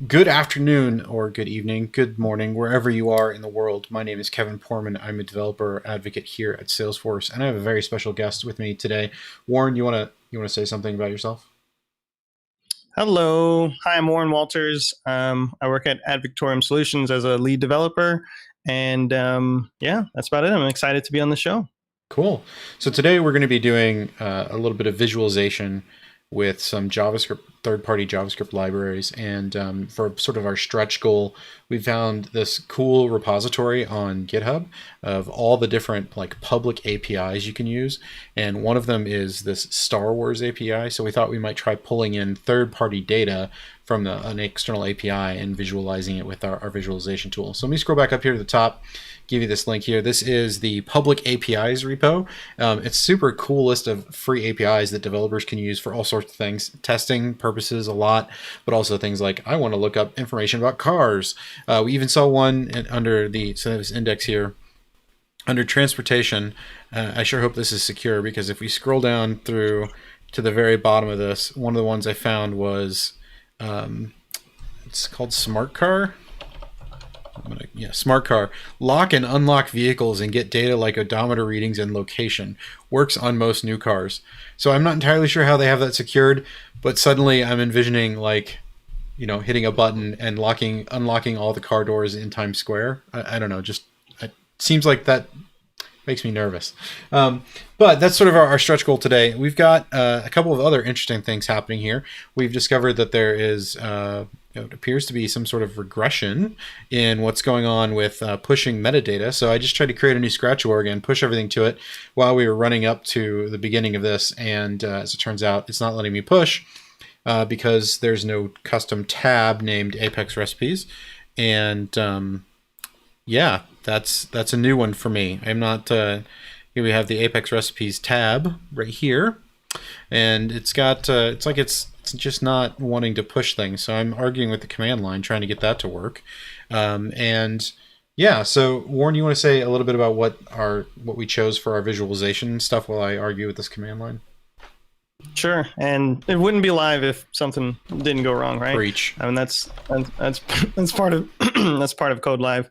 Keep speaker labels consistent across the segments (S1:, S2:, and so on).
S1: Good afternoon, or good evening, good morning, wherever you are in the world. My name is Kevin Porman. I'm a developer advocate here at Salesforce, and I have a very special guest with me today. Warren, you wanna say something about yourself?
S2: Hello. Hi, I'm Warren Walters. I work at Advictorium Solutions as a lead developer. And yeah, that's about it. I'm excited to be on the show.
S1: Cool. So today we're going to be doing a little bit of visualization with some JavaScript, third-party JavaScript libraries. And for sort of our stretch goal, we found this cool repository on GitHub of all the different like public APIs you can use. And one of them is this Star Wars API. So we thought we might try pulling in third-party data from an external API and visualizing it with our visualization tool. So let me scroll back up here to the top, give you this link here. This is the public APIs repo. It's super cool list of free APIs that developers can use for all sorts of things, testing purposes a lot, but also things like I want to look up information about cars. We even saw one under this index here under transportation. I sure hope this is secure, because if we scroll down through to the very bottom of this, one of the ones I found was it's called Smart Car. Smart Car. Lock and unlock vehicles and get data like odometer readings and location. Works on most new cars. So I'm not entirely sure how they have that secured, but suddenly I'm envisioning like, hitting a button and unlocking all the car doors in Times Square. I don't know, just it seems like that makes me nervous. But that's sort of our stretch goal today. We've got a couple of other interesting things happening here. We've discovered that there is, it appears to be some sort of regression in what's going on with pushing metadata. So I just tried to create a new scratch org and push everything to it while we were running up to the beginning of this. And as it turns out, it's not letting me push because there's no custom tab named Apex Recipes. And yeah, that's a new one for me. I'm not. Here we have the Apex Recipes tab right here, and it's got. It's just not wanting to push things. So I'm arguing with the command line, trying to get that to work. And yeah, so Warren, you want to say a little bit about what we chose for our visualization stuff while I argue with this command line?
S2: Sure, and it wouldn't be live if something didn't go wrong, right?
S1: Preach.
S2: I mean, that's part of that's part of codeLive.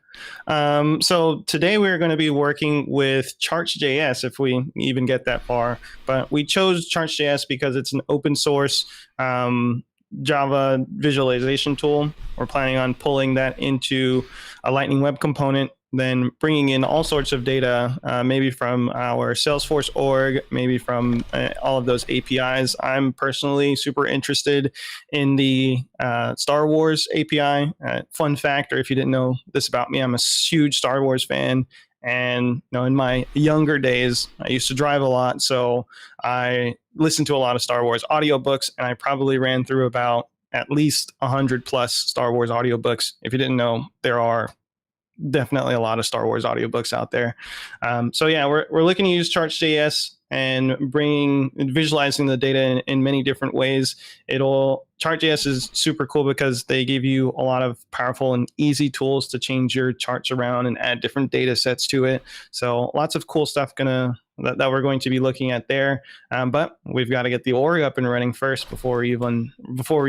S2: So today we're going to be working with Charts.js, if we even get that far. But we chose Charts.js because it's an open source Java visualization tool. We're planning on pulling that into a Lightning Web component, then bringing in all sorts of data, maybe from our Salesforce org, maybe from all of those APIs. I'm personally super interested in the Star Wars API. Fun fact, or if you didn't know this about me, I'm a huge Star Wars fan. And in my younger days, I used to drive a lot, so I listened to a lot of Star Wars audiobooks, and I probably ran through about at least 100 plus Star Wars audiobooks. If you didn't know, there are definitely a lot of Star Wars audiobooks out there. So yeah, we're looking to use Charts.js and visualizing the data in many different ways. Chart.js is super cool because they give you a lot of powerful and easy tools to change your charts around and add different data sets to it. So lots of cool stuff that we're going to be looking at there. But we've got to get the org up and running first before we're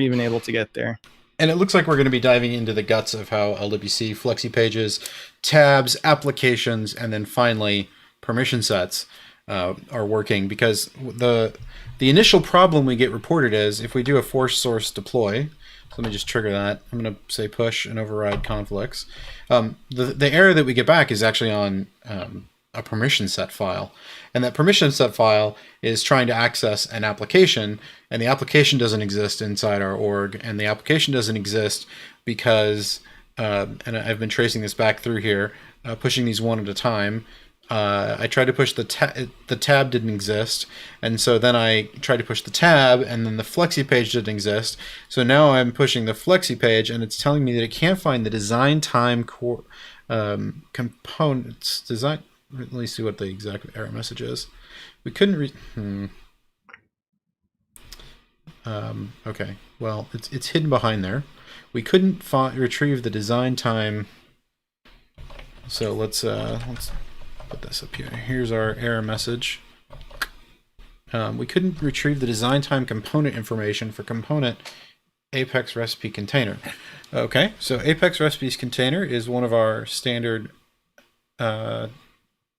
S2: even able to get there.
S1: And it looks like we're going to be diving into the guts of how LWC, flexi pages, tabs, applications, and then finally permission sets are working, because the initial problem we get reported is if we do a force source deploy. So let me just trigger that. I'm going to say push and override conflicts. The error that we get back is actually on a permission set file. And that permission set file is trying to access an application, and the application doesn't exist inside our org, and the application doesn't exist because, and I've been tracing this back through here, pushing these one at a time. I tried to push the tab didn't exist, and so then I tried to push the tab, and then the flexi page didn't exist. So now I'm pushing the flexi page, and it's telling me that it can't find the design time components. Let me see what the exact error message is. We couldn't okay, well, it's hidden behind there. We couldn't retrieve the design time. So let's put this up here. Here's our error message. We couldn't retrieve the design time component information for component Apex recipe container. Okay, so Apex recipes container is one of our standard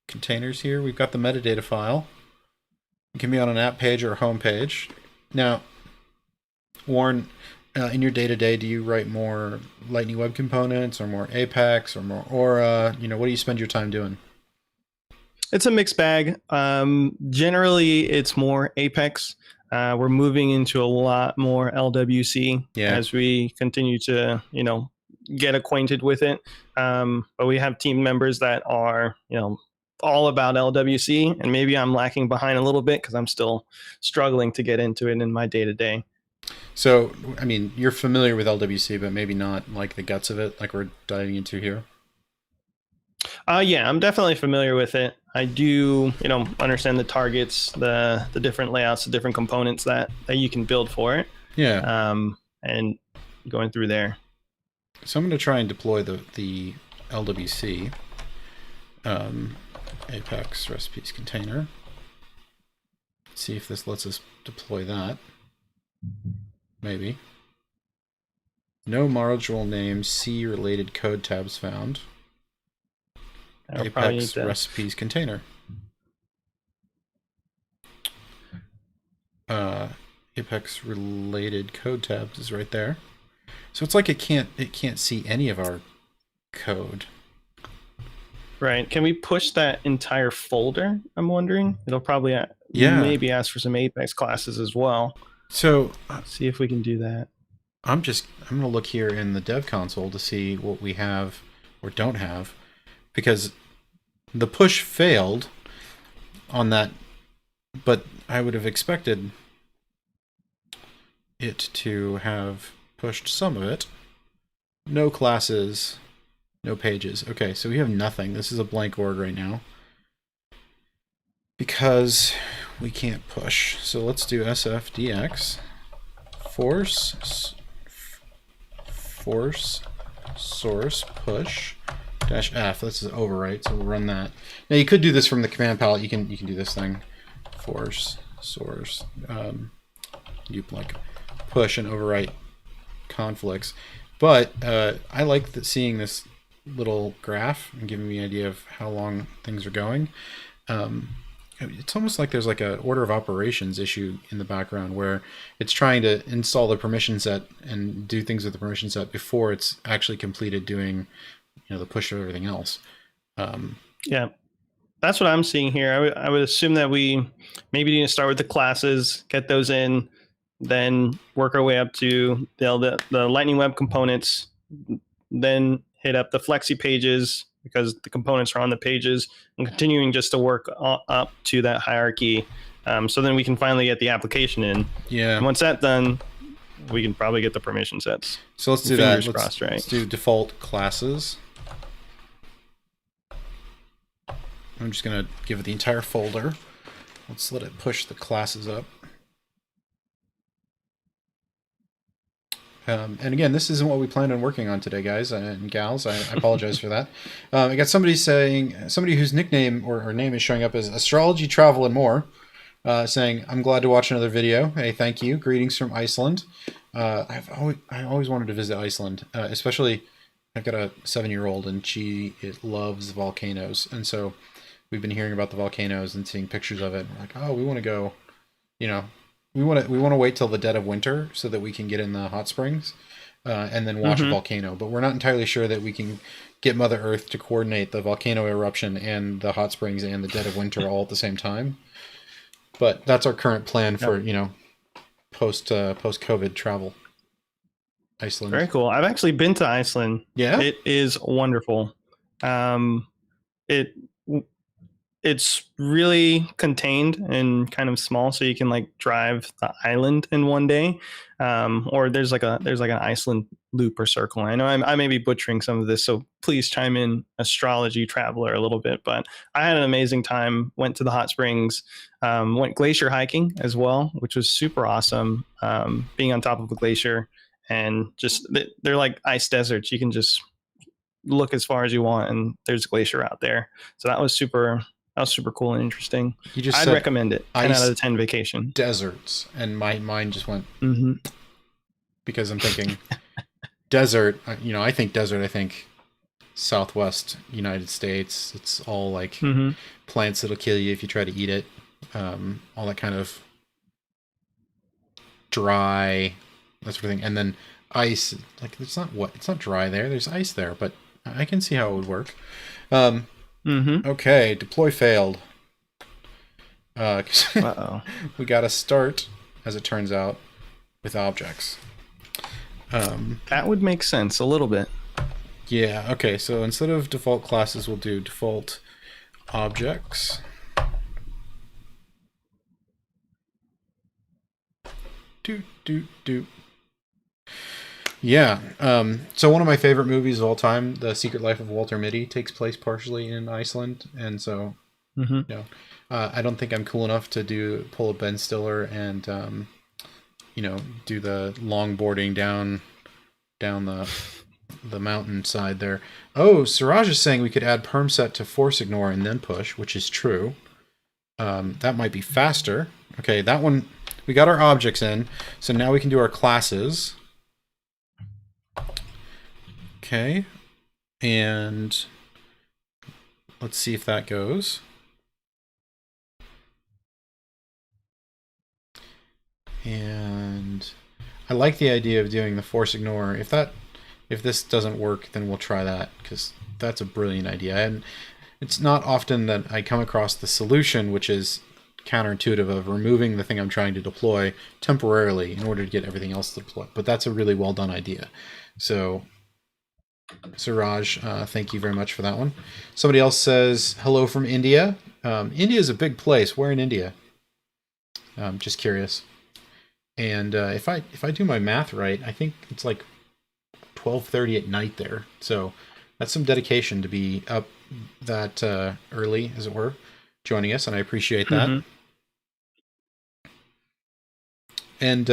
S1: containers here. We've got the metadata file. It can be on an app page or a home page. Now, Warren, in your day-to-day, do you write more Lightning Web Components or more Apex or more Aura? What do you spend your time doing?
S2: It's a mixed bag. Generally, it's more Apex. We're moving into a lot more LWC as we continue to, get acquainted with it. But we have team members that are, all about LWC, and maybe I'm lacking behind a little bit because I'm still struggling to get into it in my day-to-day.
S1: So, I mean, you're familiar with LWC, but maybe not like the guts of it, like we're diving into here.
S2: Yeah, I'm definitely familiar with it. I do, understand the targets, the different layouts, the different components that you can build for it.
S1: Yeah.
S2: And going through there.
S1: So I'm going to try and deploy the LWC Apex recipes container. Let's see if this lets us deploy that. Maybe. No module name C related code tabs found. Apex recipes container. Apex related code tabs is right there. So it's like it can't see any of our code.
S2: Right. Can we push that entire folder? I'm wondering. It'll probably maybe ask for some Apex classes as well.
S1: So
S2: let's see if we can do that.
S1: I'm going to look here in the dev console to see what we have or don't have, because the push failed on that, but I would have expected it to have pushed some of it. No classes, no pages. Okay, so we have nothing. This is a blank org right now because we can't push. So let's do sfdx force source push -f. This is overwrite, so we'll run that. Now you could do this from the command palette. You can do this thing, force source, you like push and overwrite conflicts. But I like seeing this little graph and giving me an idea of how long things are going. It's almost like there's like an order of operations issue in the background where it's trying to install the permission set and do things with the permission set before it's actually completed doing the push of everything else.
S2: Yeah, that's what I'm seeing here. I would assume that we maybe need to start with the classes, get those in, then work our way up to the Lightning Web components, then hit up the Flexi pages because the components are on the pages, and continuing just to work up to that hierarchy. So then we can finally get the application in.
S1: Yeah.
S2: And once that's done, we can probably get the permission sets.
S1: So let's do that. Let's do default classes. I'm just going to give it the entire folder. Let's let it push the classes up. And again, this isn't what we planned on working on today, guys and gals. I apologize for that. I got somebody whose nickname or name is showing up as Astrology, Travel, and More, saying, I'm glad to watch another video. Hey, thank you. Greetings from Iceland. I always wanted to visit Iceland, especially I've got a 7-year-old and she loves volcanoes. And so we've been hearing about the volcanoes and seeing pictures of it. We're like, oh, we want to go, we want to wait till the dead of winter so that we can get in the hot springs and then watch a volcano. But we're not entirely sure that we can get Mother Earth to coordinate the volcano eruption and the hot springs and the dead of winter all at the same time. But that's our current plan for, post-COVID travel. Iceland.
S2: Very cool. I've actually been to Iceland.
S1: Yeah?
S2: It is wonderful. It's really contained and kind of small, so you can like drive the island in one day, or there's like an Iceland loop or circle. I know I may be butchering some of this, so please chime in, astrology traveler, a little bit. But I had an amazing time. Went to the hot springs, went glacier hiking as well, which was super awesome. Being on top of a glacier, and just they're like ice deserts. You can just look as far as you want, and there's glacier out there. So that was super cool and interesting. I'd recommend it. 10 out of 10 vacation.
S1: Deserts, and my mind just went. because I'm thinking desert. I think desert. I think Southwest United States. It's all like plants that'll kill you if you try to eat it. All that kind of dry, that sort of thing. And then ice. Like it's not dry there. There's ice there, but I can see how it would work. Okay, deploy failed. We got to start, as it turns out, with objects.
S2: That would make sense a little bit.
S1: Yeah, okay, so instead of default classes, we'll do default objects. Yeah, so one of my favorite movies of all time, The Secret Life of Walter Mitty, takes place partially in Iceland, and so, I don't think I'm cool enough to pull a Ben Stiller and, do the longboarding down the mountainside there. Oh, Siraj is saying we could add perm set to force ignore and then push, which is true. That might be faster. Okay, that one, we got our objects in, so now we can do our classes. Okay, and let's see if that goes. And I like the idea of doing the force ignore. If this doesn't work, then we'll try that, because that's a brilliant idea. And it's not often that I come across the solution, which is counterintuitive, of removing the thing I'm trying to deploy temporarily in order to get everything else to deploy. But that's a really well done idea. So Siraj, thank you very much for that one. Somebody else says, hello from India. India is a big place. Where in India? Just curious. And if I do my math right, I think it's like 12:30 at night there. So that's some dedication to be up that early, as it were, joining us, and I appreciate that. And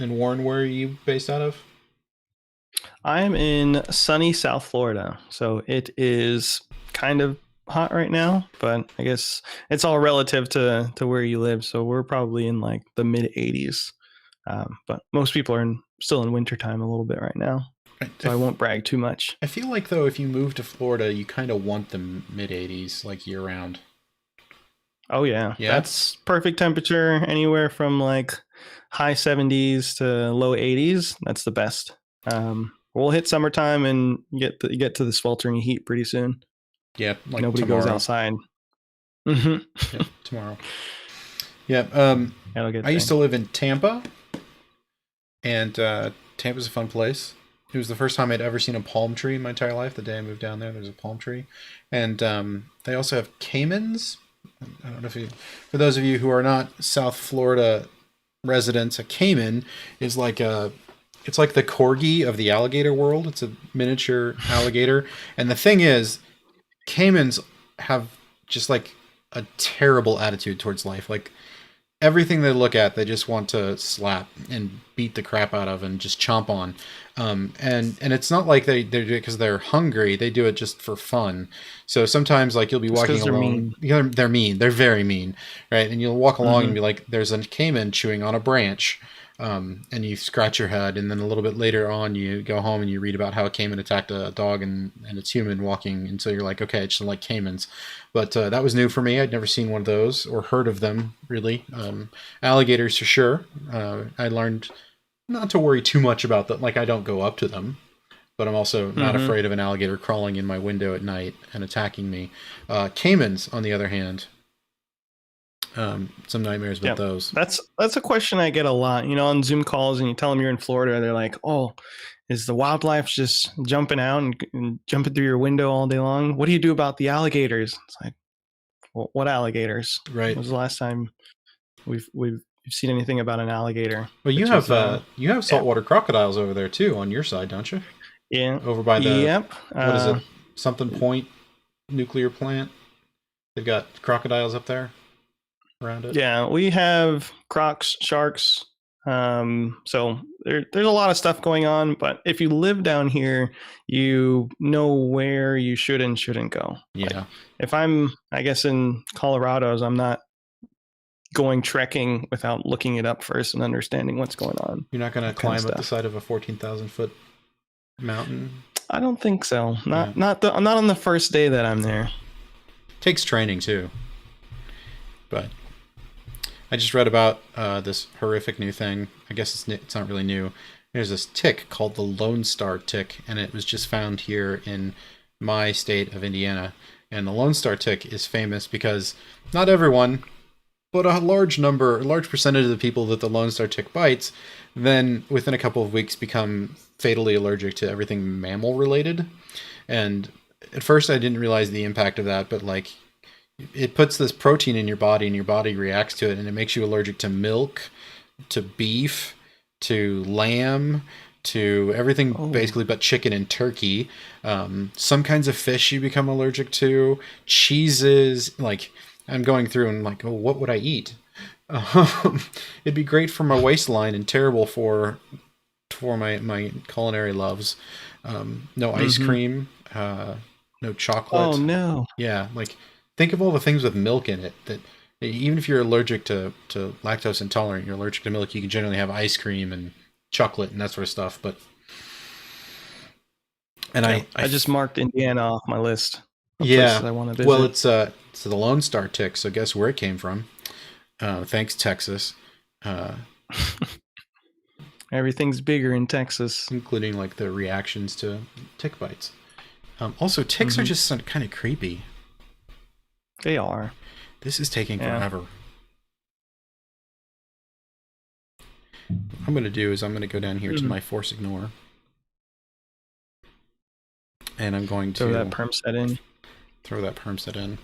S1: Warren, where are you based out of?
S2: I'm in sunny South Florida, so it is kind of hot right now, but I guess it's all relative to where you live. So we're probably in like the mid 80s, but most people are still in wintertime a little bit right now. So I won't brag too much.
S1: I feel like, though, if you move to Florida, you kind of want the mid 80s, like year round.
S2: Oh yeah, that's perfect temperature. Anywhere from like high 70s to low 80s. That's the best. We'll hit summertime and get to the sweltering heat pretty soon.
S1: Yeah, like
S2: nobody
S1: tomorrow.
S2: goes outside.
S1: Yeah, tomorrow. Yeah, I used to live in Tampa, and Tampa's a fun place. It was the first time I'd ever seen a palm tree in my entire life. The day I moved down there's a palm tree. And they also have caimans. I don't know for those of you who are not South Florida residents, a caiman is it's like the corgi of the alligator world. It's a miniature alligator. And the thing is, caimans have just like a terrible attitude towards life. Like everything they look at, they just want to slap and beat the crap out of and just chomp on. And it's not like they do it because they're hungry. They do it just for fun. So sometimes like you'll be walking along. They're mean. They're very mean, right? And you'll walk along and be like, there's a caiman chewing on a branch. And you scratch your head, and then a little bit later on you go home and you read about how a caiman attacked a dog and it's human walking, and so you're like, okay, it's just like caimans. But that was new for me. I'd never seen one of those or heard of them, really. Alligators for sure. I learned not to worry too much about them. Like, I don't go up to them, but I'm also not afraid of an alligator crawling in my window at night and attacking me. Caimans, on the other hand, some nightmares with those.
S2: That's a question I get a lot, on Zoom calls, and you tell them you're in Florida, they're like, oh, is the wildlife just jumping out and jumping through your window all day long? What do you do about the alligators? It's like, well, what alligators?
S1: Right.
S2: When was the last time we've seen anything about an alligator?
S1: Well, you have saltwater crocodiles over there too on your side, don't you?
S2: Yeah.
S1: Over by the what is it? Something Point nuclear plant. They've got crocodiles up there around it.
S2: Yeah, we have crocs, sharks. So there's a lot of stuff going on, but if you live down here, you know where you should and shouldn't go.
S1: Yeah.
S2: Like if I'm, I guess, in Colorado, I'm not going trekking without looking it up first and understanding what's going on.
S1: You're not going to climb up the side of a 14,000-foot mountain?
S2: I don't think so. Not on the first day that I'm there.
S1: Takes training too. But I just read about this horrific new thing. I guess it's not really new. There's this tick called the Lone Star tick, and it was just found here in my state of Indiana. And the Lone Star tick is famous because not everyone, but a large percentage of the people that the Lone Star tick bites, then within a couple of weeks become fatally allergic to everything mammal related. And at first I didn't realize the impact of that, but like it puts this protein in your body and your body reacts to it, and it makes you allergic to milk, to beef, to lamb, to everything basically but chicken and turkey. Some kinds of fish you become allergic to, cheeses. Like I'm going through and like, oh, what would I eat? It'd be great for my waistline and terrible for my culinary loves. No ice cream, no chocolate.
S2: Oh no.
S1: Yeah, like think of all the things with milk in it that even if you're allergic to lactose intolerant, you're allergic to milk, you can generally have ice cream and chocolate and that sort of stuff. But I
S2: just marked Indiana off my list.
S1: Yeah,
S2: I want to visit.
S1: Well, it's the Lone Star tick. So guess where it came from? Thanks, Texas.
S2: Everything's bigger in Texas,
S1: including like the reactions to tick bites. Also, ticks are just kind of creepy.
S2: They are.
S1: This is taking forever. What I'm going to do is I'm going to go down here to my force ignore. And I'm going to
S2: throw that perm set in.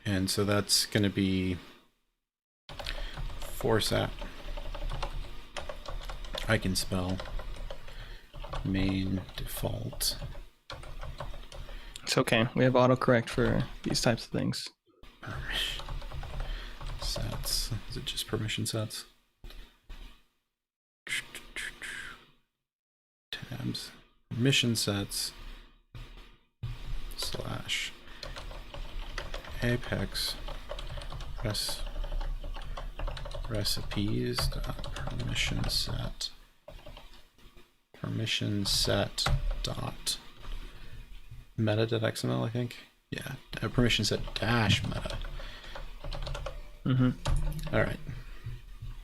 S1: And so that's going to be force app. I can spell main default.
S2: It's okay. We have autocorrect for these types of things.
S1: Permission sets. Is it just permission sets? Tabs. Permission sets / Apex recipes permission set dot meta.xml, I think. Yeah, permission set dash meta. All right.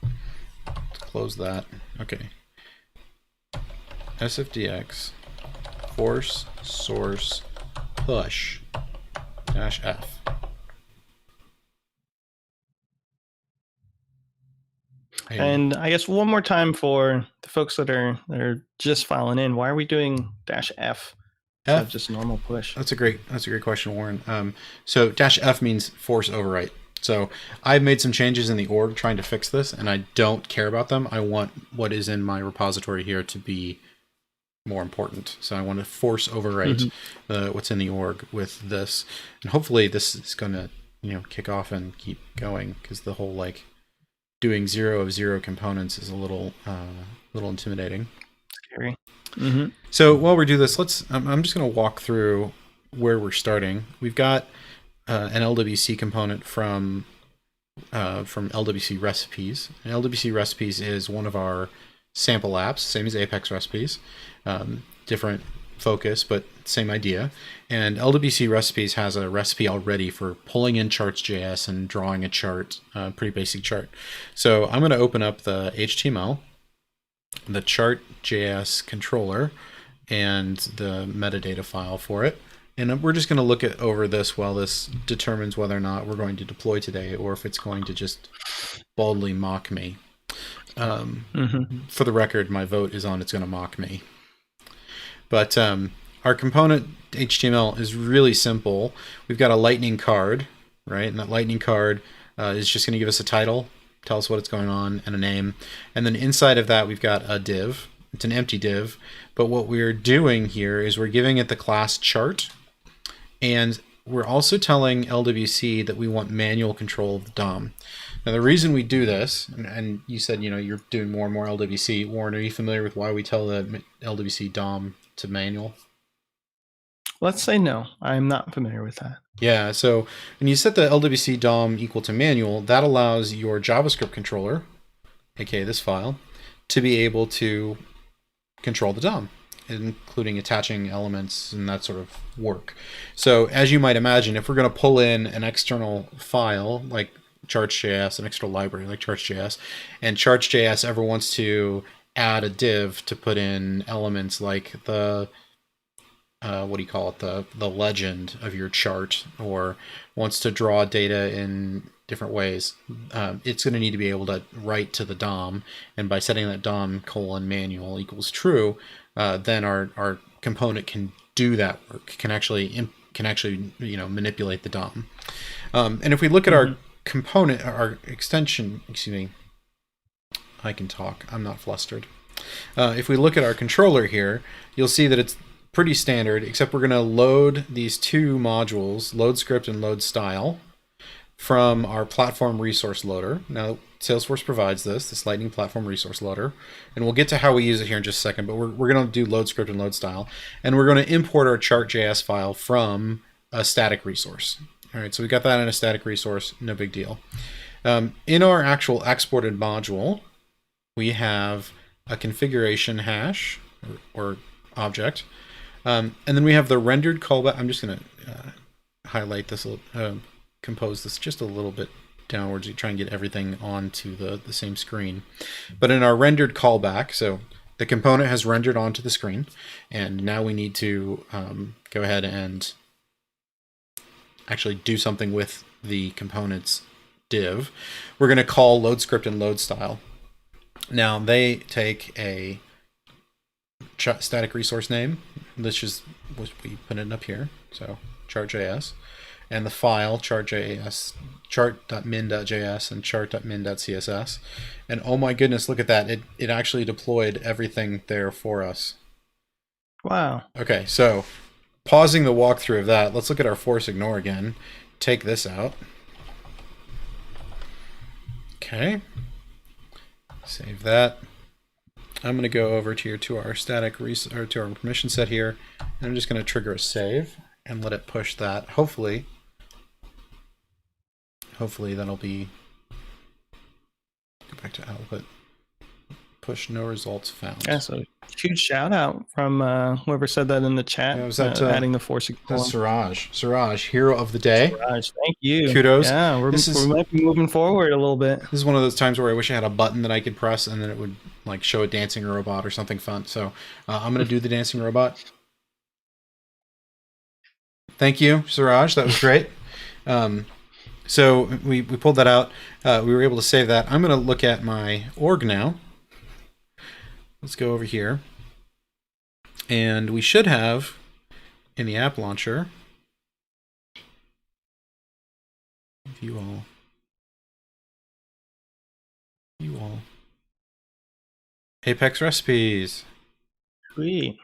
S1: Let's close that. Okay. sfdx force source push -f.
S2: And I guess one more time for the folks that are just filing in, why are we doing -f? F, just normal push.
S1: That's a great question, Warren. So -f means force overwrite. So I've made some changes in the org trying to fix this, and I don't care about them. I want what is in my repository here to be more important. So I want to force overwrite what's in the org with this, and hopefully this is going to kick off and keep going, because the whole like doing 0 of 0 components is a little intimidating.
S2: Scary.
S1: So while we do this, I'm just going to walk through where we're starting. We've got an LWC component from LWC recipes. And LWC recipes is one of our sample apps, same as Apex recipes, different focus, but same idea. And LWC recipes has a recipe already for pulling in charts.js and drawing a chart, pretty basic chart. So I'm going to open up the HTML, the chart.js controller, and the metadata file for it. And we're just going to look over this while this determines whether or not we're going to deploy today, or if it's going to just baldly mock me. For the record, my vote is on it's going to mock me. But our component HTML is really simple. We've got a lightning card, right? And that lightning card is just going to give us a title, tell us what it's going on, and a name. And then inside of that, we've got a div. It's an empty div. But what we're doing here is we're giving it the class chart. And we're also telling LWC that we want manual control of the DOM. Now, the reason we do this, and you said, you're doing more and more LWC. Warren, are you familiar with why we tell the LWC DOM to manual?
S2: Let's say no. I'm not familiar with that.
S1: Yeah, so when you set the LWC DOM equal to manual, that allows your JavaScript controller, aka this file, to be able to control the DOM, including attaching elements and that sort of work. So as you might imagine, if we're going to pull in an external file like Charts.js, an external library like Charts.js, and Charts.js ever wants to add a div to put in elements like the what do you call it, the legend of your chart, or wants to draw data in different ways, it's going to need to be able to write to the DOM, and by setting that DOM :manual equals true, then our component can do that work, can actually manipulate the DOM. And if we look at our component, our extension, excuse me, I can talk, I'm not flustered. If we look at our controller here, you'll see that it's pretty standard, except we're going to load these two modules, load script and load style, from our platform resource loader. Now, Salesforce provides this Lightning Platform Resource Loader, and we'll get to how we use it here in just a second, but we're going to do load script and load style, and we're going to import our chart.js file from a static resource. All right, so we got that in a static resource, no big deal. In our actual exported module, we have a configuration hash or object, and then we have the rendered callback. I'm just going to highlight this, compose this just a little bit downwards to try and get everything onto the same screen. But in our rendered callback, so the component has rendered onto the screen, and now we need to go ahead and actually do something with the component's div. We're going to call load script and load style. Now they take a static resource name. This is what we put it up here, so chart.js, and the file chart.js, chart.min.js and chart.min.css. And oh my goodness, look at that. It actually deployed everything there for us.
S2: Wow.
S1: Okay, so pausing the walkthrough of that, let's look at our force ignore again. Take this out. Okay. Save that. I'm going to go over to our static or to our permission set here, and I'm just going to trigger a save and let it push that. Hopefully that'll be, go back to output, push no results found.
S2: Yeah, so huge shout out from whoever said that in the chat.
S1: Yeah, was that,
S2: adding the force ignore.
S1: Suraj, hero of the day.
S2: Suraj, thank you.
S1: Kudos.
S2: Yeah, we might be moving forward a little bit.
S1: This is one of those times where I wish I had a button that I could press and then it would like show a dancing robot or something fun. So I'm going to do the dancing robot. Thank you, Suraj. That was great. So we pulled that out. We were able to save that. I'm going to look at my org now. Let's go over here. And we should have in the app launcher, view all, Apex recipes.
S2: Sweet.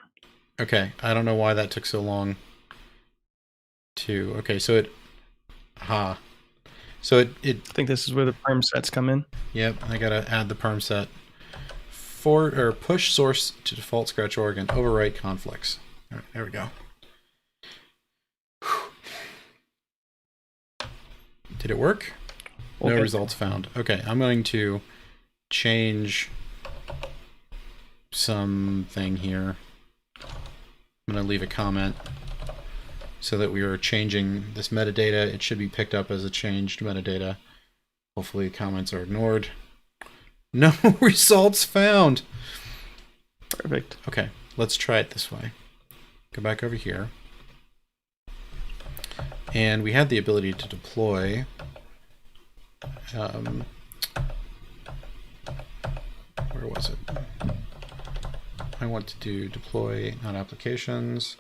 S1: Okay, I don't know why that took so long to, okay, so it, so it
S2: I think this is where the perm sets come in.
S1: Yep, I gotta add the perm set. Or push source to default scratch org and overwrite conflicts. All right, there we go. Did it work? Okay. No results found. Okay, I'm going to change something here. I'm going to leave a comment so that we are changing this metadata. It should be picked up as a changed metadata. Hopefully comments are ignored. No results found.
S2: Perfect.
S1: Okay, let's try it this way. Go back over here. And we had the ability to deploy where was it? I want to do deploy not applications,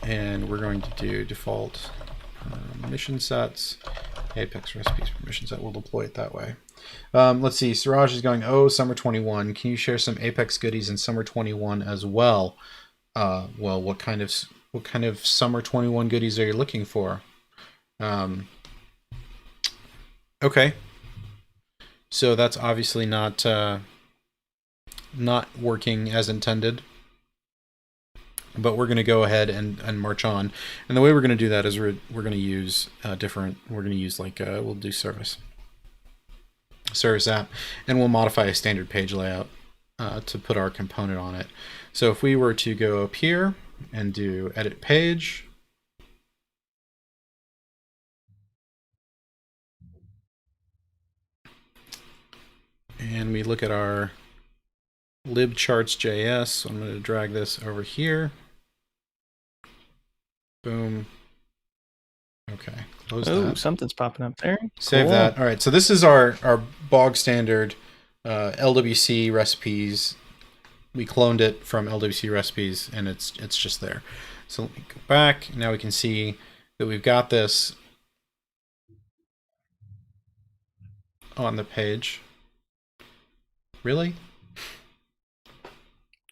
S1: and we're going to do default permission sets, Apex recipes permission set. We'll deploy it that way. Let's see. Suraj is going, oh, Summer 21. Can you share some Apex goodies in Summer 21 as well? Well, what kind of Summer 21 goodies are you looking for? Okay. So that's obviously not working as intended. but we're going to go ahead and march on. And the way we're going to do that is we're going to use we'll do service app, and we'll modify a standard page layout to put our component on it. So if we were to go up here and do edit page, and we look at our libcharts.js, so I'm going to drag this over here. Boom. Okay, close that.
S2: Oh, something's popping up there.
S1: Save that. All right, so this is our bog standard LWC recipes. We cloned it from LWC recipes, and it's just there. So let me go back. Now we can see that we've got this on the page. Really?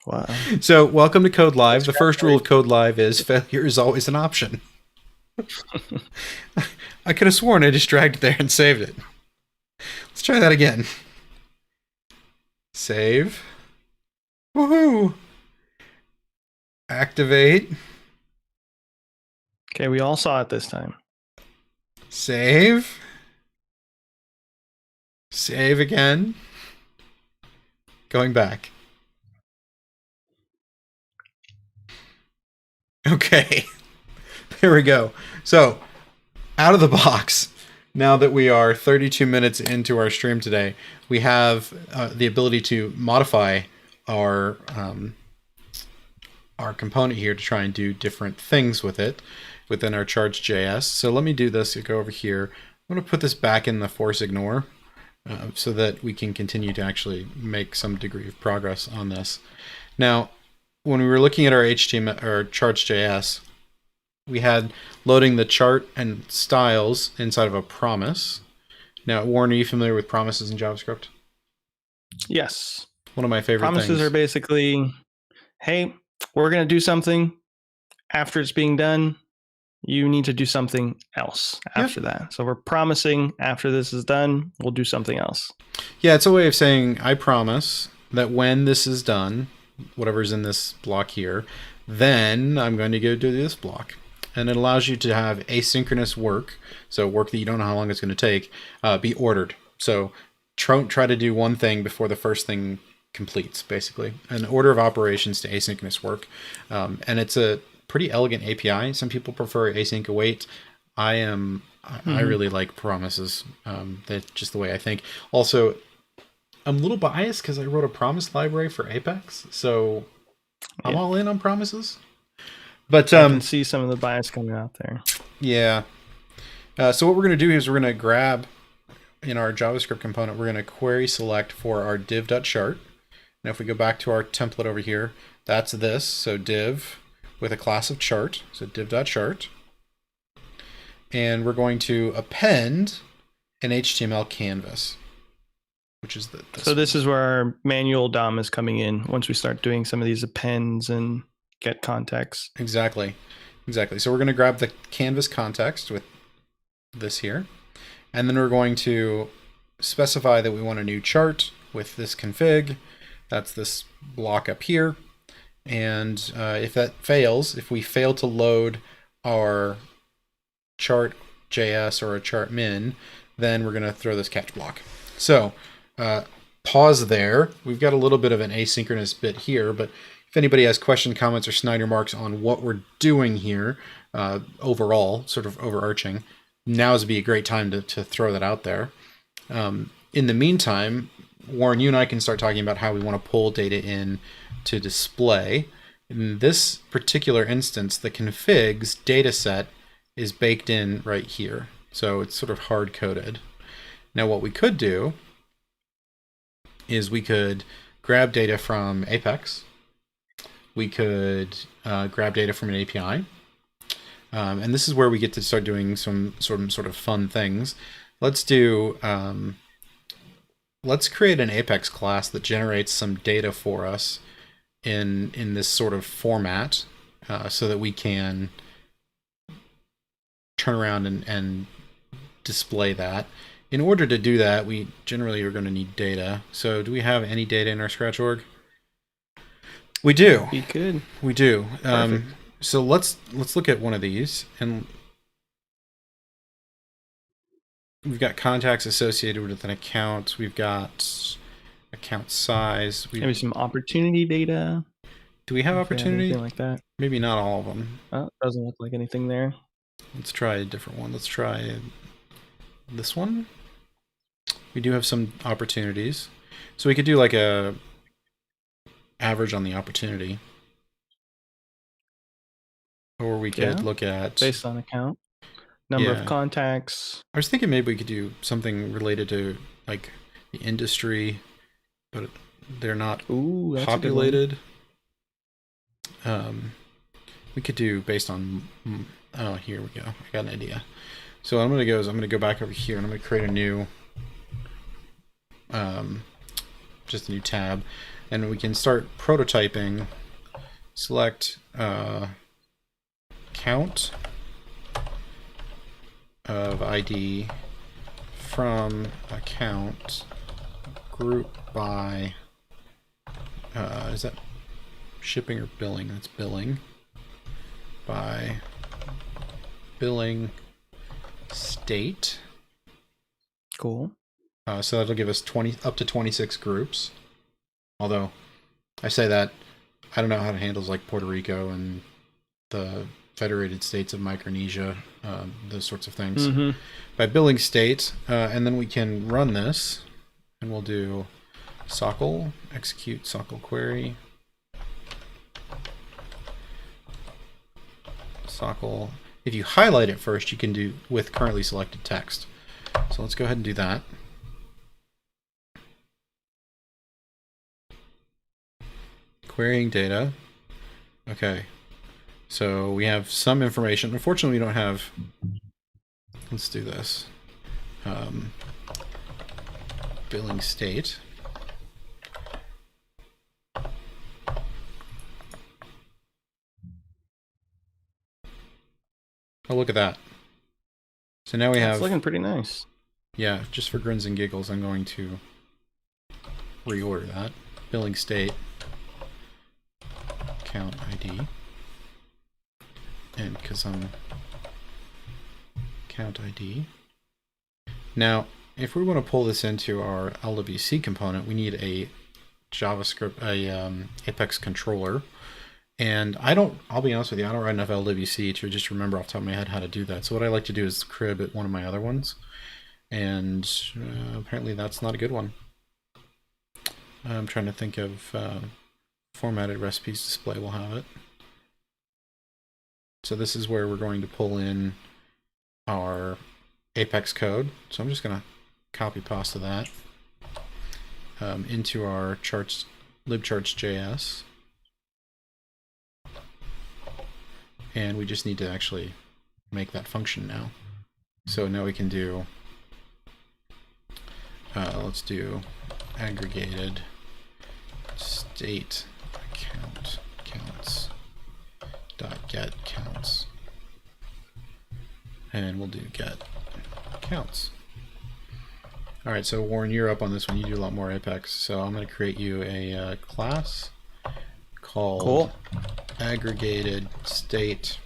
S2: Wow.
S1: So welcome to codeLive. The first rule of codeLive is failure is always an option. I could have sworn I just dragged it there and saved it. Let's try that again. Save. Woohoo! Activate.
S2: Okay, we all saw it this time.
S1: Save. Save again. Going back. Okay. There we go. So, out of the box, now that we are 32 minutes into our stream today, we have the ability to modify our component here to try and do different things with it within our charge.js. So let me do this. You go over here. I'm going to put this back in the force ignore so that we can continue to actually make some degree of progress on this. Now, when we were looking at our HTML or charge.js, we had loading the chart and styles inside of a promise. Now, Warren, are you familiar with promises in JavaScript?
S2: Yes.
S1: One of my favorite
S2: promises
S1: things.
S2: Are basically, hey, we're going to do something. After it's being done, you need to do something else after that. So we're promising after this is done, we'll do something else.
S1: Yeah, it's a way of saying, I promise that when this is done, whatever's in this block here, then I'm going to go do this block. And it allows you to have asynchronous work, so work that you don't know how long it's going to take, be ordered. So try to do one thing before the first thing completes, basically. An order of operations to asynchronous work. And it's a pretty elegant API. Some people prefer async await. I really like promises. That's just the way I think. Also, I'm a little biased because I wrote a promise library for Apex, so I'm all in on promises. But
S2: I can see some of the bias coming out there.
S1: Yeah. So what we're going to do is we're going to grab in our JavaScript component, we're going to query select for our div.chart. Now if we go back to our template over here, that's this. So div with a class of chart. So div.chart. And we're going to append an HTML canvas, which is this.
S2: So this is where our manual DOM is coming in once we start doing some of these appends and get context.
S1: Exactly. So we're going to grab the canvas context with this here. And then we're going to specify that we want a new chart with this config. That's this block up here. And if that fails, if we fail to load our chart.js or a chart min, then we're going to throw this catch block. So pause there. We've got a little bit of an asynchronous bit here, but if anybody has questions, comments, or snide remarks on what we're doing here, overall, sort of overarching, now would be a great time to throw that out there. In the meantime, Warren, you and I can start talking about how we want to pull data in to display. In this particular instance, the configs data set is baked in right here. So it's sort of hard-coded. Now what we could do is we could grab data from Apex. We could grab data from an API. And this is where we get to start doing some sort of fun things. Let's do, let's create an Apex class that generates some data for us in this sort of format so that we can turn around and display that. In order to do that, we generally are going to need data. So do we have any data in our Scratch org? We do.
S2: Be good.
S1: We do.
S2: Perfect.
S1: So let's look at one of these, and we've got contacts associated with an account. We've got account size.
S2: Maybe some opportunity data.
S1: Do we have
S2: If we have
S1: opportunity?
S2: anything like that.
S1: Maybe not all of them.
S2: Doesn't look like anything there.
S1: Let's try a different one. Let's try this one. We do have some opportunities. So we could do like a average on the opportunity. Or we could look at...
S2: based on account. Number of contacts.
S1: I was thinking maybe we could do something related to like the industry, but they're not populated. We could do based on... Oh, here we go. I got an idea. So what I'm going to go is I'm going to go back over here and I'm going to create a new... just a new tab, and we can start prototyping. Select count of ID from account, group by is that shipping or billing? That's billing. By billing state.
S2: Cool.
S1: So that'll give us up to 26 groups. Although I say that, I don't know how it handles like Puerto Rico and the Federated States of Micronesia, those sorts of things. By billing state, and then we can run this, and we'll do sockle, execute sockle query, sockle. If you highlight it first, you can do with currently selected text. So let's go ahead and do that. Querying data. Okay, so we have some information. Unfortunately, we don't have... Let's do this. Billing state. Oh, look at that. So now we have...
S2: It's looking pretty nice.
S1: Yeah, just for grins and giggles, I'm going to reorder that. Billing state. Account ID. And because I'm account ID. Now, if we want to pull this into our LWC component, we need a JavaScript, Apex controller. And I'll be honest with you, I don't write enough LWC to just remember off the top of my head how to do that. So what I like to do is crib at one of my other ones. And apparently that's not a good one. I'm trying to think of formatted recipes display will have it. So this is where we're going to pull in our Apex code. So I'm just going to copy pasta that into our charts, libcharts.js. And we just need to actually make that function now. So now we can do, let's do aggregated state account counts dot get counts, and we'll do get counts. All right, so Warren, you're up on this one. You do a lot more Apex, so I'm going to create you a class called aggregated state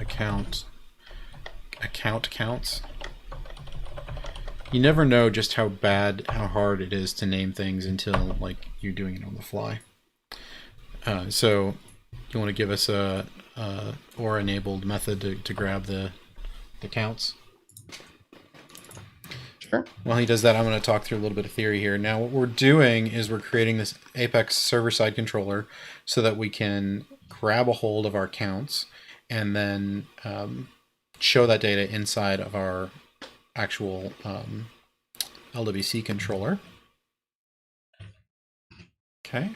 S1: account counts. You never know just how hard it is to name things until like you're doing it on the fly. So you want to give us a or enabled method to grab the counts.
S2: Sure.
S1: While he does that, I'm going to talk through a little bit of theory here. Now what we're doing is we're creating this Apex server-side controller so that we can grab a hold of our counts and then show that data inside of our actual LWC controller. Okay.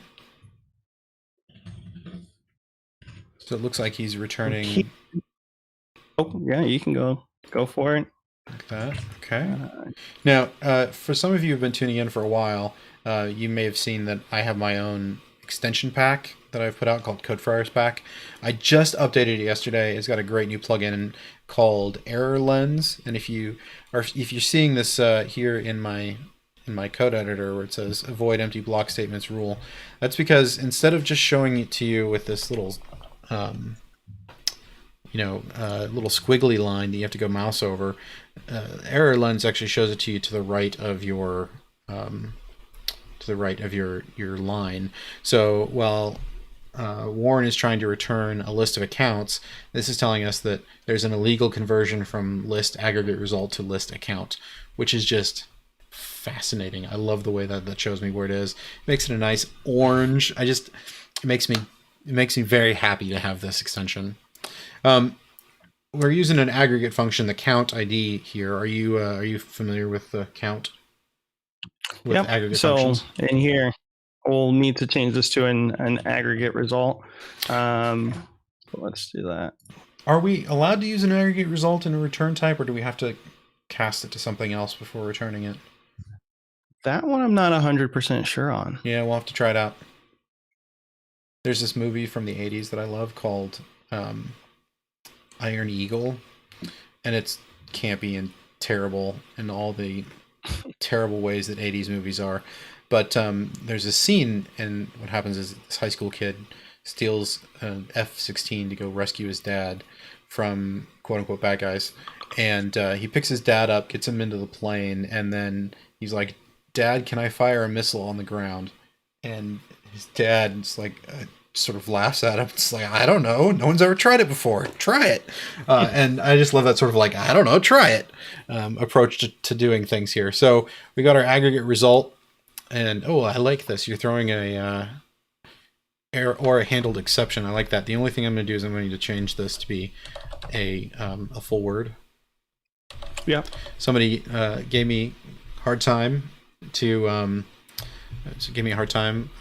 S1: So it looks like he's returning.
S2: Oh yeah, you can go for it.
S1: Like that. Okay. Now, for some of you who've been tuning in for a while, you may have seen that I have my own extension pack that I've put out called CodeFriars Pack. I just updated it yesterday. It's got a great new plugin called Error Lens, and if you're seeing this here in my my code editor where it says avoid empty block statements rule. That's because instead of just showing it to you with this little little squiggly line that you have to go mouse over, error lens actually shows it to you to the right of your your line. So while Warren is trying to return a list of accounts, this is telling us that there's an illegal conversion from list aggregate result to list account, which is just fascinating. I love the way that shows me where it is. It makes it a nice orange. It makes me very happy to have this extension. We're using an aggregate function, the count ID here. Are you familiar with the count? With aggregate functions?
S2: In here, we'll need to change this to an aggregate result. Let's do that.
S1: Are we allowed to use an aggregate result in a return type, or do we have to cast it to something else before returning it?
S2: That one I'm not 100% sure on.
S1: Yeah, we'll have to try it out. There's this movie from the 80s that I love called Iron Eagle, and it's campy and terrible in all the terrible ways that 80s movies are. But there's a scene, and what happens is this high school kid steals an F-16 to go rescue his dad from quote-unquote bad guys. And he picks his dad up, gets him into the plane, and then he's like, "Dad, can I fire a missile on the ground?" And his dad's like, sort of laughs at him. It's like, "I don't know. No one's ever tried it before. Try it." And I just love that sort of like, "I don't know, try it" approach to doing things here. So we got our aggregate result. And oh, I like this. You're throwing a error or a handled exception. I like that. The only thing I'm going to do is I'm going to change this to be a full word.
S2: Yeah.
S1: Somebody gave me hard time on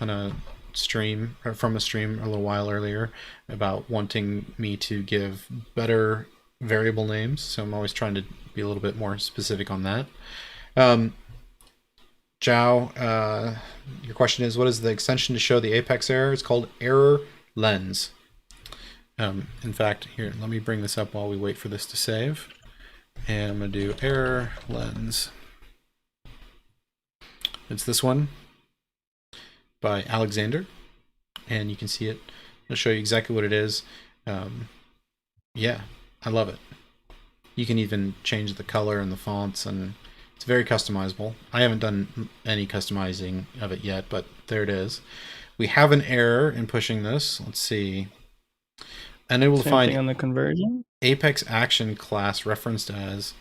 S1: a stream, or from a stream a little while earlier, about wanting me to give better variable names. So I'm always trying to be a little bit more specific on that. Zhao, your question is, what is the extension to show the Apex error? It's called error lens. In fact, here, let me bring this up while we wait for this to save. And I'm going to do error lens. It's this one by Alexander, and you can see it. I'll show you exactly what it is. Yeah, I love it. You can even change the color and the fonts, and it's very customizable. I haven't done any customizing of it yet, but there it is. We have an error in pushing this. Let's see. Unable to find
S2: on the conversion.
S1: Apex action class referenced as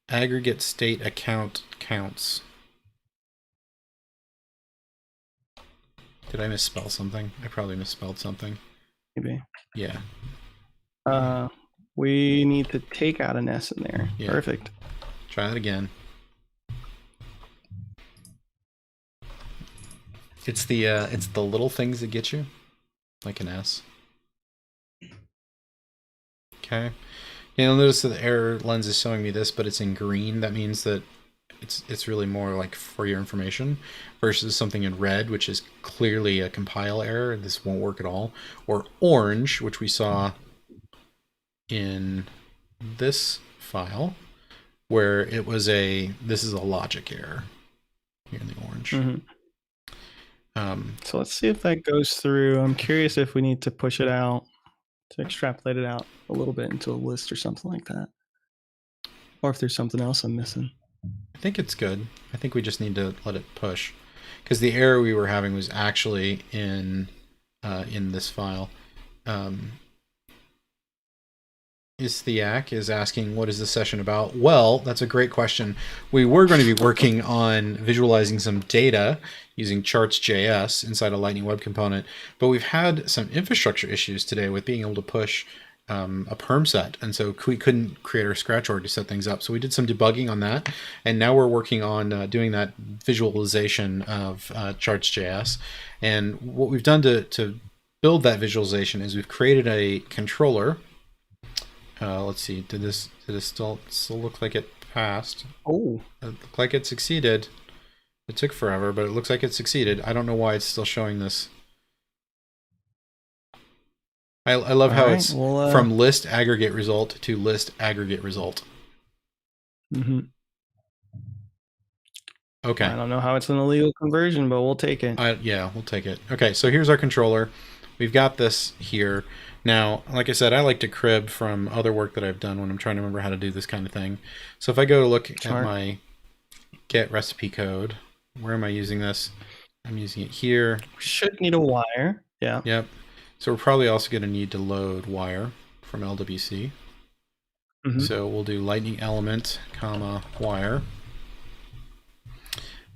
S1: aggregate state account counts. Did I misspell something? I probably misspelled something.
S2: Maybe.
S1: Yeah.
S2: We need to take out an S in there. Yeah. Perfect.
S1: Try that again. It's the little things that get you, like an S. Okay. You'll notice that the error lens is showing me this, but it's in green. That means that it's really more like for your information, versus something in red, which is clearly a compile error. This won't work at all. Or orange, which we saw in this file, where it was this is a logic error here in the orange.
S2: Mm-hmm. So let's see if that goes through. I'm curious if we need to push it out to extrapolate it out a little bit into a list or something like that, or if there's something else I'm missing.
S1: I think it's good. I think we just need to let it push, because the error we were having was actually in this file. Isthiak is asking, what is the session about? Well, that's a great question. We were going to be working on visualizing some data using charts.js inside a Lightning Web Component, but we've had some infrastructure issues today with being able to push a perm set, and so we couldn't create our scratch org to set things up. So we did some debugging on that, and now we're working on doing that visualization of charts.js. And what we've done to build that visualization is we've created a controller. Let's see, did this still look like it passed?
S2: Oh,
S1: it looked like it succeeded. It took forever, but it looks like it succeeded. I don't know why it's still showing this. I love how it's from list aggregate result to list aggregate result.
S2: Mm-hmm.
S1: Okay.
S2: I don't know how it's an illegal conversion, but we'll take it.
S1: Yeah, we'll take it. Okay, so here's our controller. We've got this here. Now, like I said, I like to crib from other work that I've done when I'm trying to remember how to do this kind of thing. So if I go to look at my get recipe code, where am I using this? I'm using it here.
S2: Should need a wire. Yeah.
S1: Yep. So we're probably also going to need to load wire from LWC. So we'll do lightning element, comma, wire.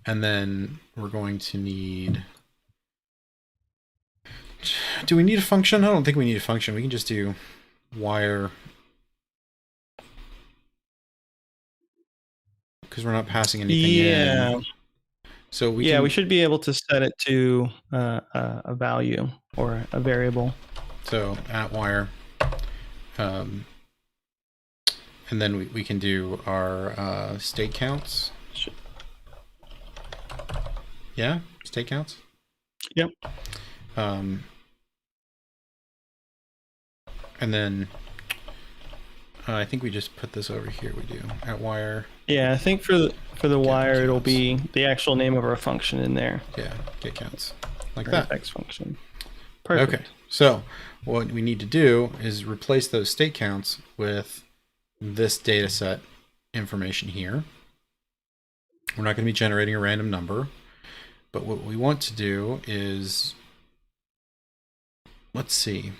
S1: And then we're going to need... Do we need a function? I don't think we need a function. We can just do wire, because we're not passing anything in. So we
S2: should be able to set it to a value or a variable.
S1: So at wire, and then we can do our state counts. Yeah, state counts.
S2: Yep.
S1: And then I think we just put this over here. We do at wire.
S2: Yeah, I think for the wire, it'll be the actual name of our function in there.
S1: Yeah, get counts, like that.
S2: Apex function. Perfect.
S1: Okay, so what we need to do is replace those state counts with this data set information here. We're not going to be generating a random number, but what we want to do is, let's see.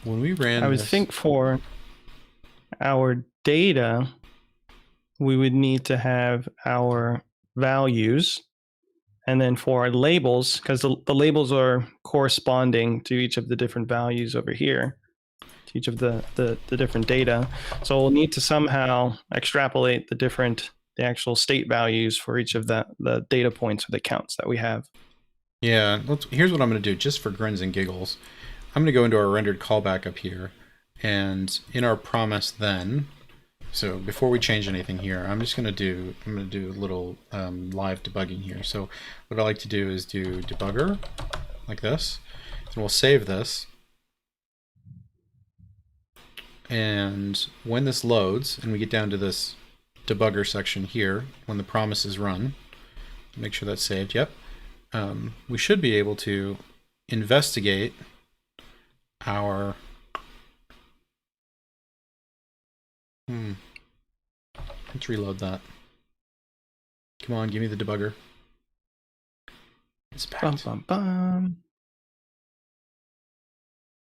S1: When we ran
S2: I would think for our data, we would need to have our values, and then for our labels, because the labels are corresponding to each of the different values over here, to each of the different data. So we'll need to somehow extrapolate the actual state values for each of the data points or the counts that we have.
S1: Yeah, here's what I'm going to do, just for grins and giggles. I'm going to go into our rendered callback up here, and in our promise then, so before we change anything here, I'm going to do a little live debugging here. So what I like to do is do debugger like this, and we'll save this. And when this loads and we get down to this debugger section here, when the promise is run, make sure that's saved. Yep. We should be able to investigate our let's reload that. Come on, give me the debugger. It's back.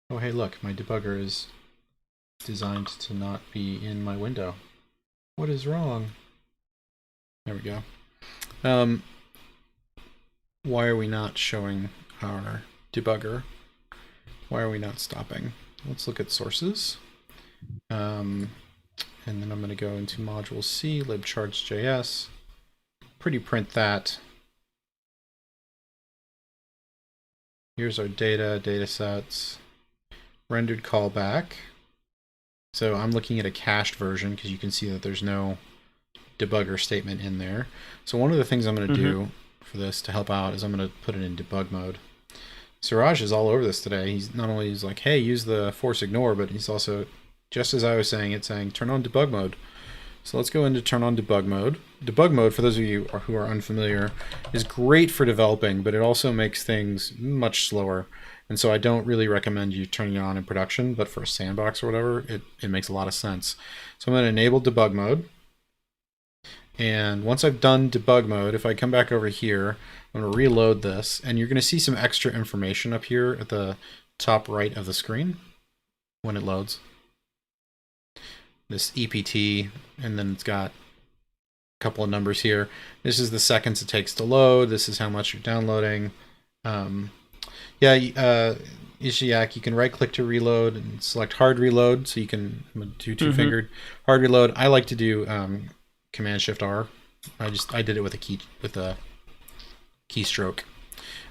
S2: Oh,
S1: hey, look, my debugger is designed to not be in my window. What is wrong? There we go. Why are we not showing our debugger? Why are we not stopping? Let's look at sources. And then I'm going to go into module C, libcharts.js. Pretty print that. Here's our data sets, rendered callback. So I'm looking at a cached version because you can see that there's no debugger statement in there. So one of the things I'm going to do for this to help out is I'm going to put it in debug mode. Suraj is all over this today. He's not only like, hey, use the force ignore, but he's also, just as I was saying, it's saying turn on debug mode. So let's go into turn on debug mode. Debug mode, for those of you who are unfamiliar, is great for developing, but it also makes things much slower. And so I don't really recommend you turning it on in production, but for a sandbox or whatever, it makes a lot of sense. So I'm going to enable debug mode. And once I've done debug mode, if I come back over here, I'm going to reload this, and you're going to see some extra information up here at the top right of the screen when it loads. This EPT, and then it's got a couple of numbers here. This is the seconds it takes to load. This is how much you're downloading. Ishiak, you can right-click to reload and select hard reload, so you can do two-fingered hard reload. I like to do Command-Shift-R. I did it with a keystroke.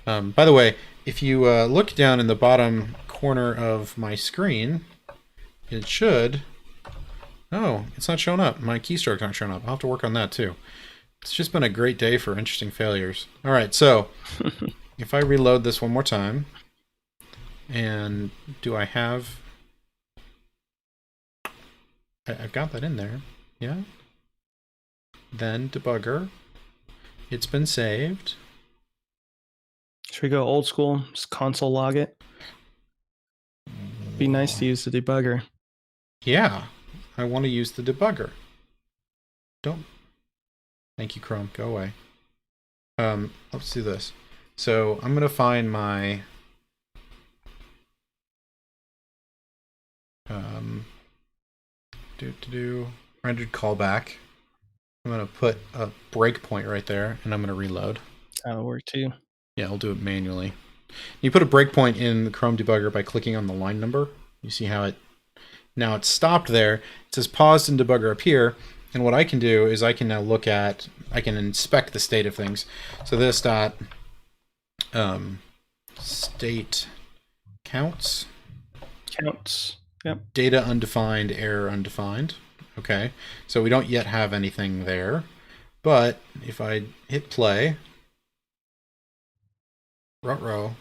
S1: By the way, if you look down in the bottom corner of my screen, it should. Oh, it's not showing up. My keystrokes aren't showing up. I'll have to work on that too. It's just been a great day for interesting failures. All right, so if I reload this one more time, and do I have... I've got that in there. Yeah? then debugger. It's been saved.
S2: Should we go old school? Just console log it. Be nice to use the debugger.
S1: Yeah, I want to use the debugger. Don't. Thank you, Chrome. Go away. Let's do this. So I'm going to find my rendered callback. I'm going to put a breakpoint right there, and I'm going to reload.
S2: That'll work too.
S1: Yeah, I'll do it manually. You put a breakpoint in the Chrome debugger by clicking on the line number. You see how it now it's stopped there. It says paused in debugger up here. And what I can do is I can now look at, I can inspect the state of things. So this dot state counts.
S2: Yep.
S1: Data undefined, error undefined. Okay, so we don't yet have anything there. But if I hit play, ruh-roh.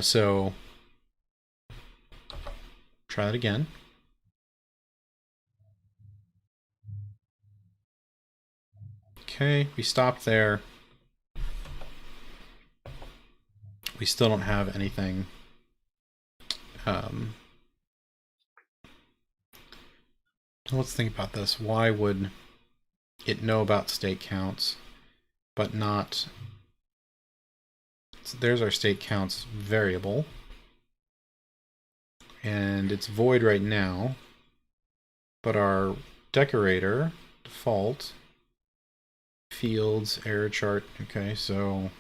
S1: So try that again. Okay, we stopped there. We still don't have anything. Let's think about this. Why would it know about state counts, but not... So there's our state counts variable. And it's void right now, but our decorator, default, fields, error chart. Okay, so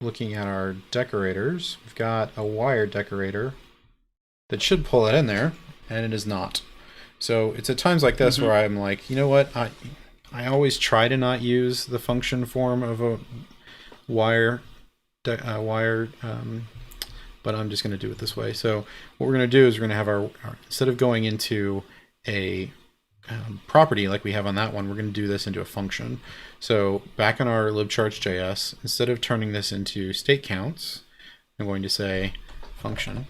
S1: looking at our decorators, we've got a wire decorator that should pull it in there, and it is not. So it's at times like this where I'm like, you know what, I always try to not use the function form of a wire, but I'm just going to do it this way. So what we're going to do is we're going to have our instead of going into a property like we have on that one, we're going to do this into a function. So back on our libcharts.js, instead of turning this into state counts, I'm going to say function.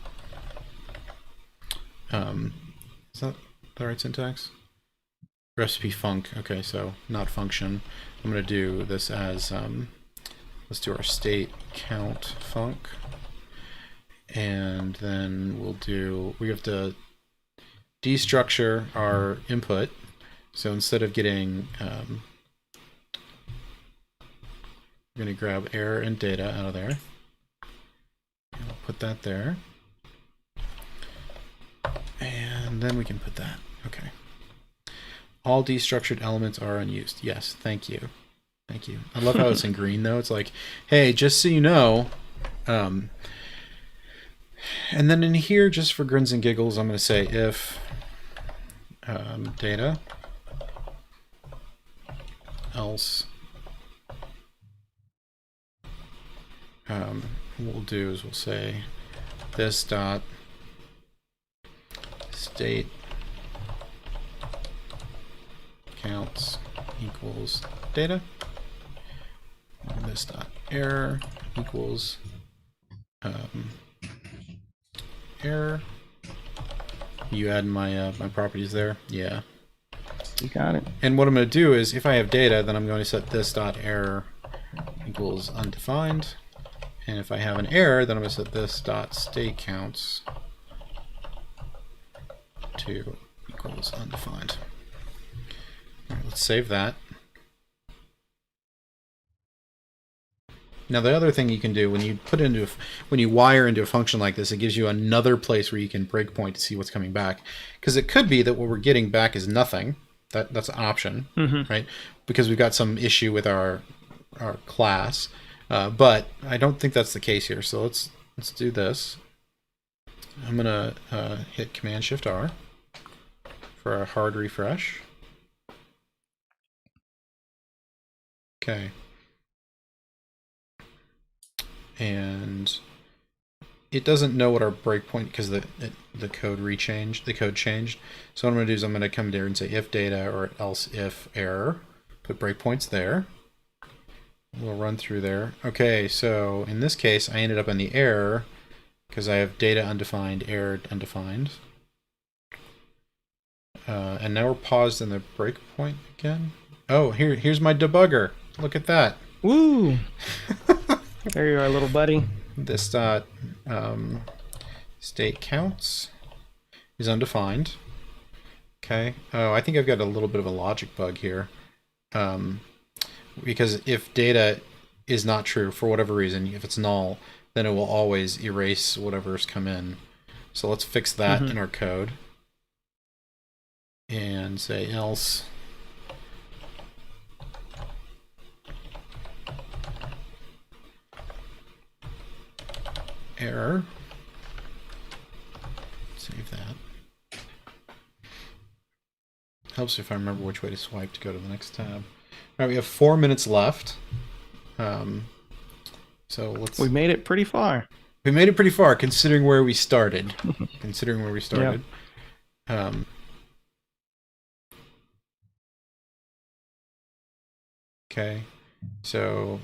S1: Is that the right syntax? Recipe func. Okay, so not function. I'm going to do this as let's do our state count func, and then we have to destructure our input. So instead of getting we're going to grab error and data out of there, and we'll put that there, and then we can put that. Okay, all destructured elements are unused. Yes, thank you. Thank you. I love how it's in green though. It's like, hey, just so you know, and then in here, just for grins and giggles, I'm going to say if data else, what we'll do is we'll say this dot state counts equals data, and this dot error equals error. You add my my properties there. Yeah.
S2: You got it.
S1: And what I'm going to do is, if I have data, then I'm going to set this dot error equals undefined. And if I have an error, then I'm going to set this dot state counts to equals undefined. All right, let's save that. Now the other thing you can do when you wire into a function like this, it gives you another place where you can breakpoint to see what's coming back, because it could be that what we're getting back is nothing. That's an option, right? Because we've got some issue with our class, but I don't think that's the case here. So let's do this. I'm gonna hit Command Shift R for a hard refresh. Okay. And it doesn't know what our breakpoint, because the code changed. So what I'm going to do is I'm going to come there and say if data or else if error, put breakpoints there. We'll run through there. Okay, so in this case I ended up in the error because I have data undefined, error undefined. And now we're paused in the breakpoint again. Oh, here's my debugger. Look at that.
S2: Woo! There you are, little buddy.
S1: This state counts is undefined. Okay. Oh, I think I've got a little bit of a logic bug here. Because if data is not true for whatever reason, if it's null, then it will always erase whatever's come in. So let's fix that in our code. And say else. Error. Save that. Helps if I remember which way to swipe to go to the next tab. All right, we have 4 minutes left. So let's.
S2: We made it pretty far.
S1: We made it pretty far, considering where we started. Considering where we started. Yep. Okay, so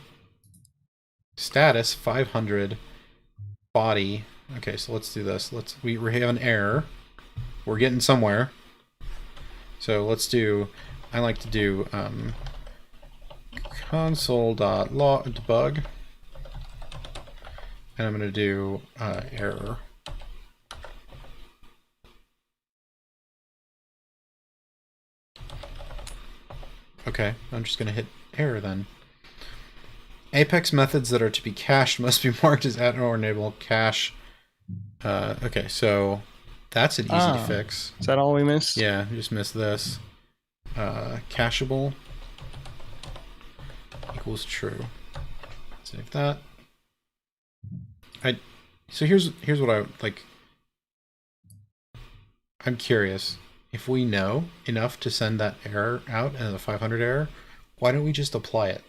S1: status 500 body. Okay, so let's do this. We have an error. We're getting somewhere. So let's do. I like to do console.log debug, and I'm going to do error. Okay, I'm just going to hit error then. Apex methods that are to be cached must be marked as at or enable cache. Okay, so that's an easy to fix.
S2: Is that all we missed?
S1: Yeah, we just missed this. Cacheable equals true. Save that. So here's what I like. I'm curious. If we know enough to send that error out as a 500 error, why don't we just apply it?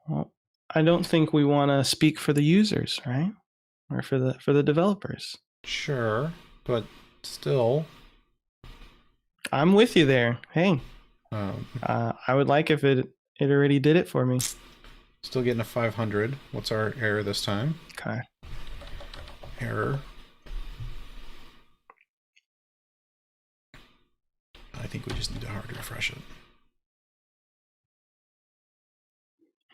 S2: Well, I don't think we want to speak for the users, right? Or for the developers.
S1: Sure, but still.
S2: I'm with you there. Hey, I would like if it already did it for me.
S1: Still getting a 500. What's our error this time?
S2: Okay.
S1: Error. I think we just need to hard refresh it.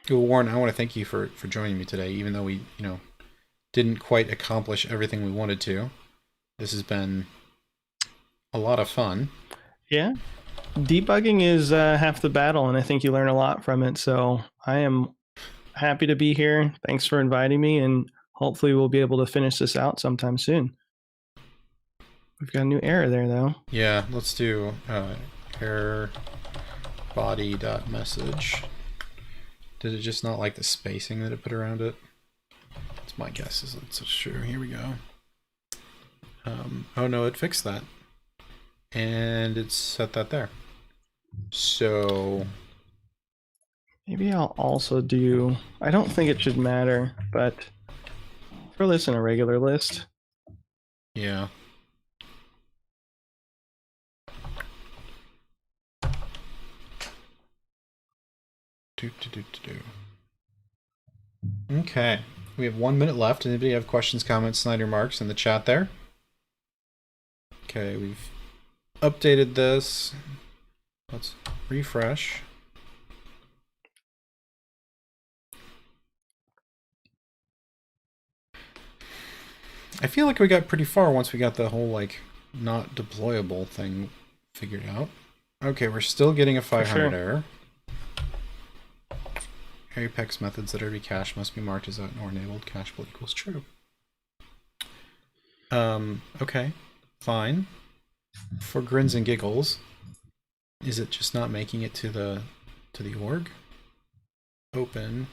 S1: Well, Warren, I want to thank you for joining me today, even though we, didn't quite accomplish everything we wanted to. This has been a lot of fun.
S2: Yeah. Debugging is half the battle, and I think you learn a lot from it. So I am happy to be here. Thanks for inviting me, and hopefully we'll be able to finish this out sometime soon. We've got a new error there, though.
S1: Yeah, let's do error body.message. Did it just not like the spacing that it put around it? That's my guess. Is it's true. Here we go. Oh no, it fixed that, and it set that there. So
S2: maybe I'll also do. I don't think it should matter, but throw this in a regular list.
S1: Yeah. Okay, we have 1 minute left. Anybody have questions, comments, snide remarks in the chat there? Okay, we've updated this. Let's refresh. I feel like we got pretty far once we got the whole like not deployable thing figured out. Okay, we're still getting a 500 error. Apex methods that are to be cached must be marked as or enabled. Cacheable equals true. Okay, fine. For grins and giggles, is it just not making it to the org? Open.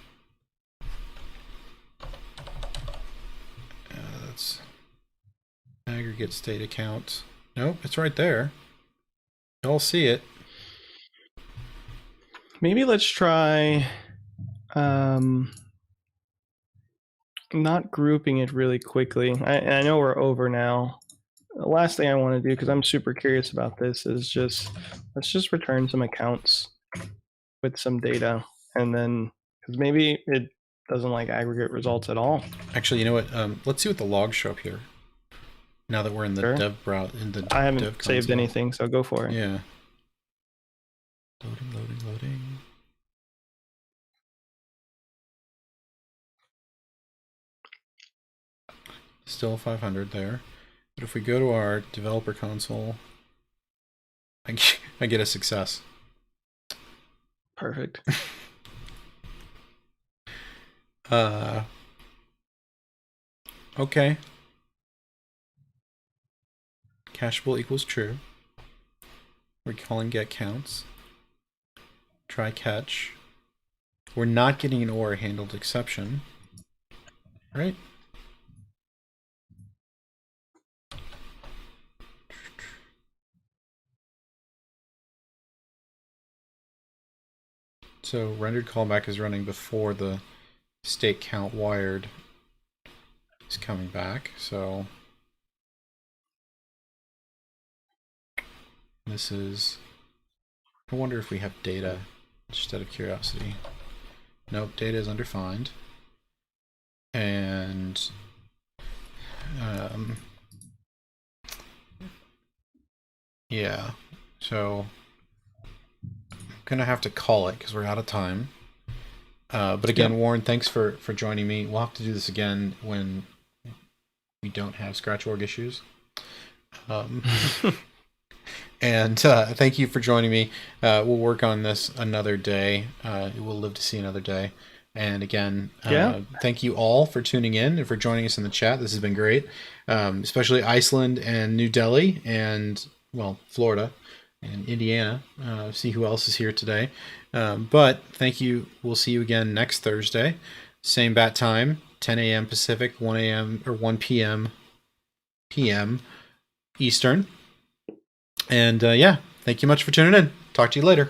S1: That's aggregate state account. Nope, it's right there. Y'all see it.
S2: Maybe let's try not grouping it really quickly. I know we're over now. The last thing I want to do, because I'm super curious about this, is let's just return some accounts with some data, and then because maybe it doesn't like aggregate results at all.
S1: Actually, you know what? Let's see what the logs show up here. Now that we're in the
S2: Sure.
S1: dev browser, in the
S2: I haven't
S1: dev
S2: saved
S1: console.
S2: anything, so go for it.
S1: Yeah. Loading, loading, loading. Still 500 there. But if we go to our developer console, I get a success.
S2: Perfect.
S1: Okay. Cacheable equals true. We're calling get counts. Try catch. We're not getting an or handled exception. Right? So rendered callback is running before the state count wired is coming back. So this is, I wonder if we have data, just out of curiosity. Nope, data is undefined. And yeah, so I'm gonna have to call it because we're out of time. But again, Warren, thanks for joining me. We'll have to do this again when we don't have scratch.org issues. And thank you for joining me. We'll work on this another day. We'll live to see another day. And again, thank you all for tuning in and for joining us in the chat. This has been great, especially Iceland and New Delhi and, well, Florida and Indiana. See who else is here today. But thank you. We'll see you again next Thursday. Same bat time, 10 a.m. Pacific, 1 a.m. or 1 p.m. Eastern. And yeah, thank you much for tuning in. Talk to you later.